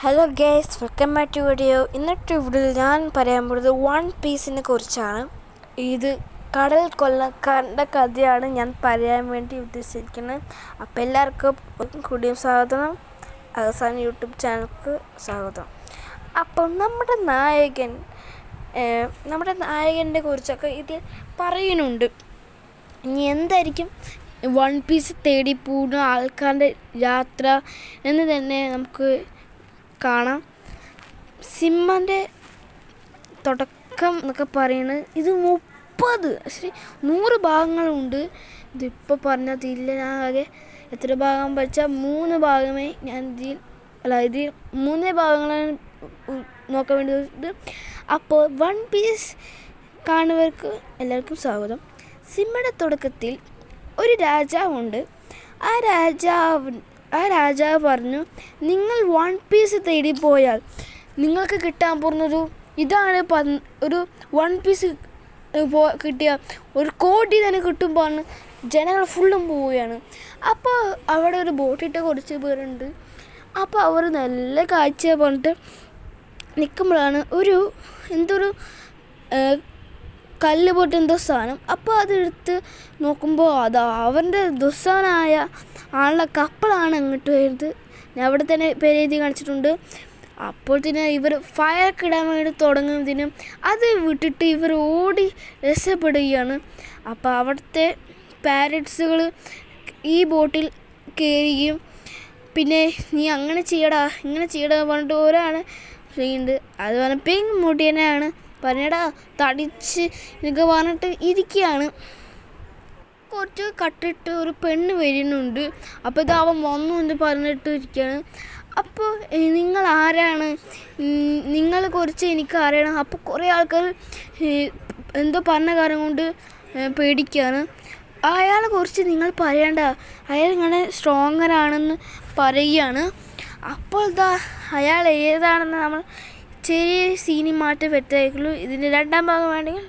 Hello guys, welcome back to video. ഇന്നത്തെ വീഡിയോയിൽ ഞാൻ പറയാൻ പോകുന്നത് വൺ പീസിനെ കുറിച്ചാണ്. ഇത് കടൽ കൊള്ളക്കാരൻ്റെ കഥയാണ് ഞാൻ പറയാൻ വേണ്ടി ഉദ്ദേശിച്ചിരിക്കുന്നത്. അപ്പോൾ എല്ലാവർക്കും കൂടിയും സ്വാഗതം. അവസാനം യൂട്യൂബ് ചാനലിലേക്ക് സ്വാഗതം. അപ്പം നമ്മുടെ നായകൻ്റെ കുറിച്ചൊക്കെ ഇതിൽ പറയുന്നുണ്ട്. ഇനി എന്തായിരിക്കും വൺ പീസ് തേടി പോകുന്ന ആൾക്കാരുടെ യാത്ര എന്ന് തന്നെ നമുക്ക് കാണാം. സിമ്മൻ്റെ തുടക്കം എന്നൊക്കെ പറയുന്നത് ഇത് 100 ഭാഗങ്ങളുണ്ട്. ഇതിപ്പോൾ പറഞ്ഞാൽ തീരില്ല. ഞാൻ ആകെ എത്ര ഭാഗം പഠിച്ചാൽ 3 ഭാഗമേ ഞാൻ ഇതിൽ 3 ഭാഗങ്ങളാണ് നോക്കാൻ വേണ്ടി. അപ്പോൾ വൺ പീസ് കാണുന്നവർക്ക് എല്ലാവർക്കും സ്വാഗതം. സിമ്മയുടെ തുടക്കത്തിൽ ഒരു രാജാവുണ്ട്. ആ രാജാവ് പറഞ്ഞു, നിങ്ങൾ വൺ പീസ് തേടി പോയാൽ നിങ്ങൾക്ക് കിട്ടാൻ പോകുന്നൊരു ഇതാണ്. ഒരു വൺ പീസ് കിട്ടിയ 1 കോടി തന്നെ കിട്ടുമ്പോൾ ജനങ്ങൾ ഫുള്ളും പോവുകയാണ്. അപ്പോൾ അവിടെ ഒരു ബോട്ടിട്ട് കുറച്ച് പേരുണ്ട്. അപ്പോൾ അവർ നല്ല കാഴ്ച പറഞ്ഞിട്ട് നിൽക്കുമ്പോഴാണ് എന്തൊരു കല്ല് പോട്ട് എന്തോ സാധനം. അപ്പോൾ അതെടുത്ത് നോക്കുമ്പോൾ അവൻ്റെ ദുസ്സാഹനായ ആളുടെ കപ്പലാണ് അങ്ങോട്ട് വരുന്നത്. ഞാൻ അവിടെ തന്നെ പേരെഴുതി കാണിച്ചിട്ടുണ്ട്. അപ്പോൾ തന്നെ ഇവർ ഫയറൊക്കെ ഇടാൻ വേണ്ടി തുടങ്ങുന്നതിനും അത് വിട്ടിട്ട് ഇവർ ഓടി രക്ഷപ്പെടുകയാണ്. അപ്പോൾ അവിടുത്തെ പാരറ്റ്സുകൾ ഈ ബോട്ടിൽ കയറുകയും പിന്നെ നീ അങ്ങനെ ചെയ്യടാ ഇങ്ങനെ ചെയ്യടാ പറഞ്ഞിട്ട് ഒരാൾ ചെയ്യുന്നുണ്ട്. അത് പറഞ്ഞ പിങ്ക് മുടിയനാണ് പറഞ്ഞടാ തടിച്ച് എന്നൊക്കെ പറഞ്ഞിട്ട് ഇരിക്കുകയാണ്. കുറച്ച് കട്ടിട്ട് ഒരു പെണ്ണ് വരുന്നുണ്ട്. അപ്പോൾ ഇത് അവൻ വന്നു എന്ന് പറഞ്ഞിട്ട് ഇരിക്കുകയാണ്. അപ്പോൾ നിങ്ങൾ ആരാണ്, നിങ്ങളെ കുറിച്ച് എനിക്ക് അറിയണം. അപ്പോൾ കുറേ ആൾക്കാർ എന്തോ പറഞ്ഞ കാര്യം കൊണ്ട് പേടിക്കുകയാണ്. അയാളെ കുറിച്ച് നിങ്ങൾ പറയണ്ട, അയാൾ ഇങ്ങനെ സ്ട്രോങ്ങറാണെന്ന് പറയുകയാണ്. അപ്പോൾ അയാൾ ഏതാണെന്ന് നമ്മൾ ചെറിയ സീനി മാറ്റം വ്യക്തമാക്കുള്ളൂ. ഇതിൻ്റെ 2ാം ഭാഗം വേണമെങ്കിൽ